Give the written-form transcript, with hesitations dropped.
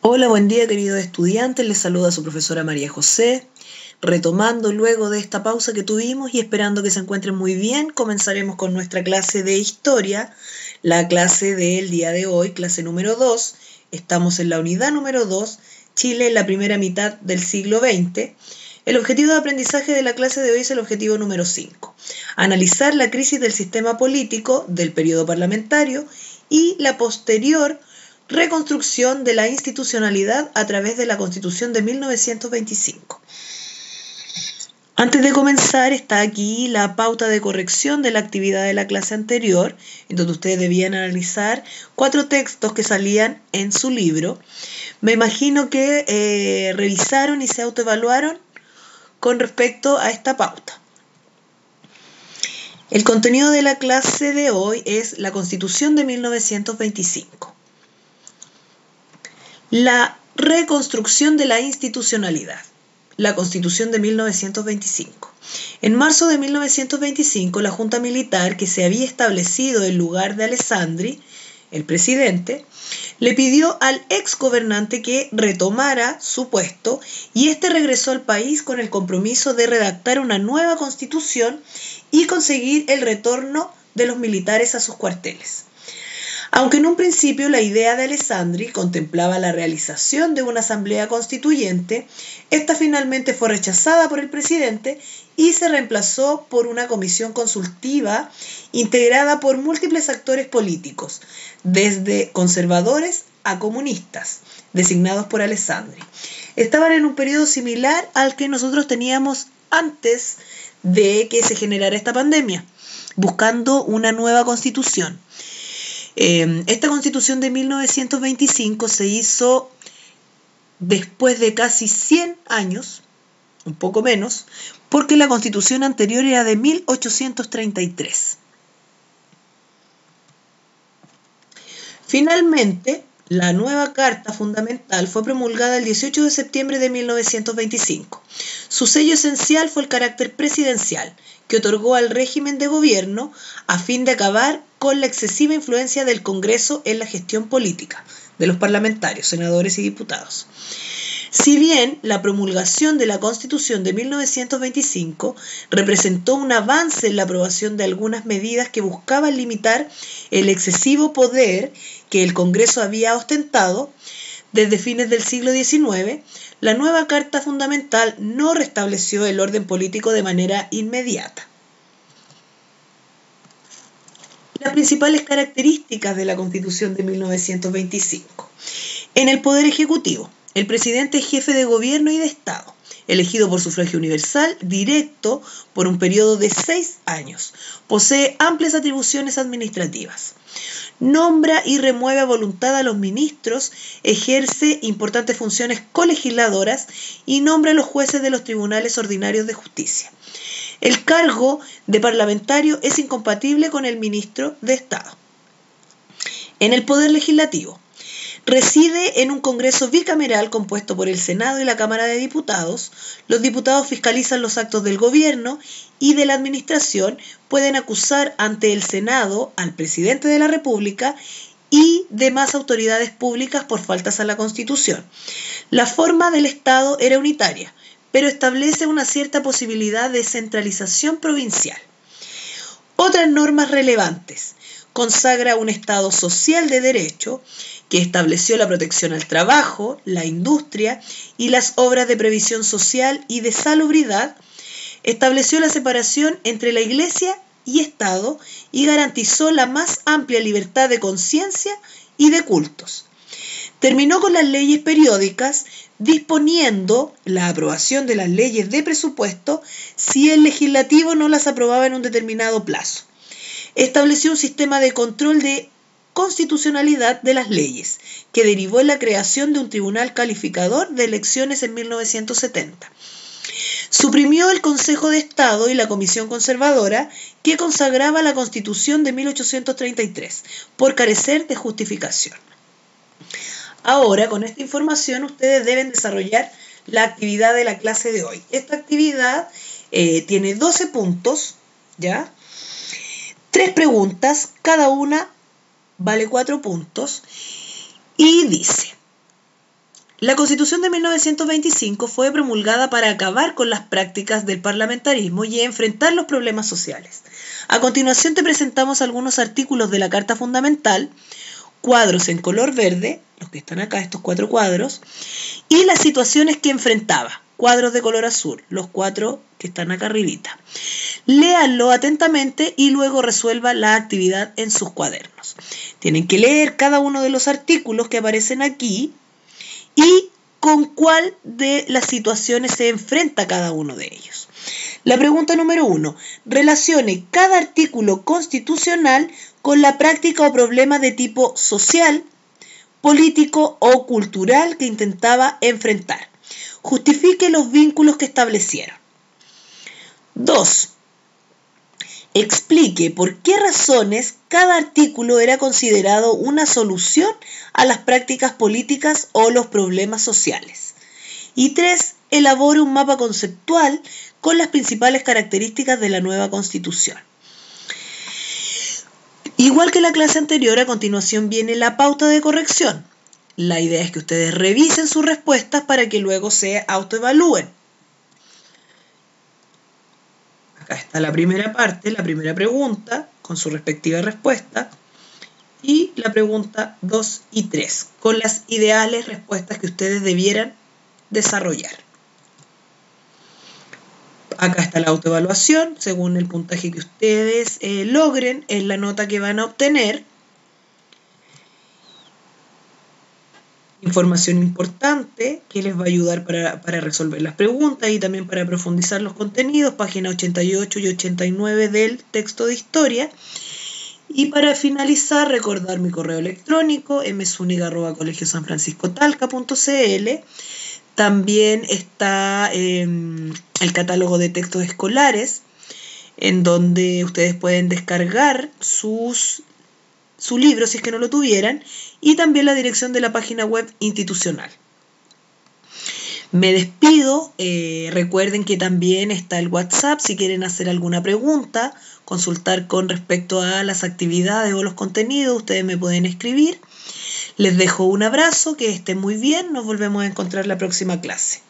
Hola, buen día queridos estudiantes, les saluda su profesora María José. Retomando luego de esta pausa que tuvimos y esperando que se encuentren muy bien, comenzaremos con nuestra clase de historia, la clase del día de hoy, clase número 2. Estamos en la unidad número 2, Chile en la primera mitad del siglo XX. El objetivo de aprendizaje de la clase de hoy es el objetivo número 5, analizar la crisis del sistema político del periodo parlamentario y la posterior reconstrucción de la institucionalidad a través de la Constitución de 1925. Antes de comenzar está aquí la pauta de corrección de la actividad de la clase anterior, en donde ustedes debían analizar 4 textos que salían en su libro. Me imagino que revisaron y se autoevaluaron con respecto a esta pauta. El contenido de la clase de hoy es la Constitución de 1925. La reconstrucción de la institucionalidad. La Constitución de 1925. En marzo de 1925, la Junta Militar, que se había establecido en lugar de Alessandri, el presidente, le pidió al exgobernante que retomara su puesto y este regresó al país con el compromiso de redactar una nueva constitución y conseguir el retorno de los militares a sus cuarteles. Aunque en un principio la idea de Alessandri contemplaba la realización de una asamblea constituyente, esta finalmente fue rechazada por el presidente y se reemplazó por una comisión consultiva integrada por múltiples actores políticos, desde conservadores a comunistas, designados por Alessandri. Estaban en un periodo similar al que nosotros teníamos antes de que se generara esta pandemia, buscando una nueva constitución. Esta constitución de 1925 se hizo después de casi 100 años, un poco menos, porque la constitución anterior era de 1833. Finalmente, la nueva Carta Fundamental fue promulgada el 18 de septiembre de 1925. Su sello esencial fue el carácter presidencial, que otorgó al régimen de gobierno a fin de acabar con la excesiva influencia del Congreso en la gestión política de los parlamentarios, senadores y diputados. Si bien la promulgación de la Constitución de 1925 representó un avance en la aprobación de algunas medidas que buscaban limitar el excesivo poder que el Congreso había ostentado, desde fines del siglo XIX, la nueva Carta Fundamental no restableció el orden político de manera inmediata. Las principales características de la Constitución de 1925. En el Poder Ejecutivo, el presidente es jefe de gobierno y de Estado, elegido por sufragio universal directo por un periodo de 6 años. Posee amplias atribuciones administrativas. Nombra y remueve a voluntad a los ministros, ejerce importantes funciones colegisladoras y nombra a los jueces de los tribunales ordinarios de justicia. El cargo de parlamentario es incompatible con el ministro de Estado. En el Poder Legislativo, reside en un Congreso bicameral compuesto por el Senado y la Cámara de Diputados. Los diputados fiscalizan los actos del gobierno y de la administración, pueden acusar ante el Senado al presidente de la República y demás autoridades públicas por faltas a la Constitución. La forma del Estado era unitaria, pero establece una cierta posibilidad de centralización provincial. Otras normas relevantes. Consagra un Estado social de derecho que estableció la protección al trabajo, la industria y las obras de previsión social y de salubridad, estableció la separación entre la Iglesia y Estado y garantizó la más amplia libertad de conciencia y de cultos. Terminó con las leyes periódicas, disponiendo la aprobación de las leyes de presupuesto si el legislativo no las aprobaba en un determinado plazo. Estableció un sistema de control de constitucionalidad de las leyes, que derivó en la creación de un tribunal calificador de elecciones en 1970. Suprimió el Consejo de Estado y la Comisión Conservadora, que consagraba la Constitución de 1833, por carecer de justificación. Ahora, con esta información, ustedes deben desarrollar la actividad de la clase de hoy. Esta actividad tiene 12 puntos, ¿ya? 3 preguntas, cada una vale 4 puntos, y dice: La Constitución de 1925 fue promulgada para acabar con las prácticas del parlamentarismo y enfrentar los problemas sociales. A continuación te presentamos algunos artículos de la Carta Fundamental, cuadros en color verde, los que están acá, estos 4 cuadros, y las situaciones que enfrentaba, cuadros de color azul, los 4 que están acá arribita. Léanlo atentamente y luego resuelva la actividad en sus cuadernos. Tienen que leer cada uno de los artículos que aparecen aquí y con cuál de las situaciones se enfrenta cada uno de ellos. La pregunta número 1. Relacione cada artículo constitucional con la práctica o problema de tipo social, político o cultural que intentaba enfrentar. Justifique los vínculos que establecieron. 2. Explique por qué razones cada artículo era considerado una solución a las prácticas políticas o los problemas sociales. Y 3. Elabore un mapa conceptual con las principales características de la nueva Constitución. Igual que la clase anterior, a continuación viene la pauta de corrección. La idea es que ustedes revisen sus respuestas para que luego se autoevalúen. Acá está la primera parte, la primera pregunta, con su respectiva respuesta, y la pregunta 2 y 3, con las ideales respuestas que ustedes debieran desarrollar. Acá está la autoevaluación, según el puntaje que ustedes logren, es la nota que van a obtener. Información importante que les va a ayudar para resolver las preguntas y también para profundizar los contenidos, páginas 88 y 89 del texto de historia. Y para finalizar, recordar mi correo electrónico, mzuniga@colegiosanfranciscotalca.cl. También está el catálogo de textos escolares, en donde ustedes pueden descargar su libro si es que no lo tuvieran, y también la dirección de la página web institucional. Me despido, recuerden que también está el WhatsApp si quieren hacer alguna pregunta, consultar con respecto a las actividades o los contenidos, ustedes me pueden escribir. Les dejo un abrazo, que estén muy bien, nos volvemos a encontrar la próxima clase.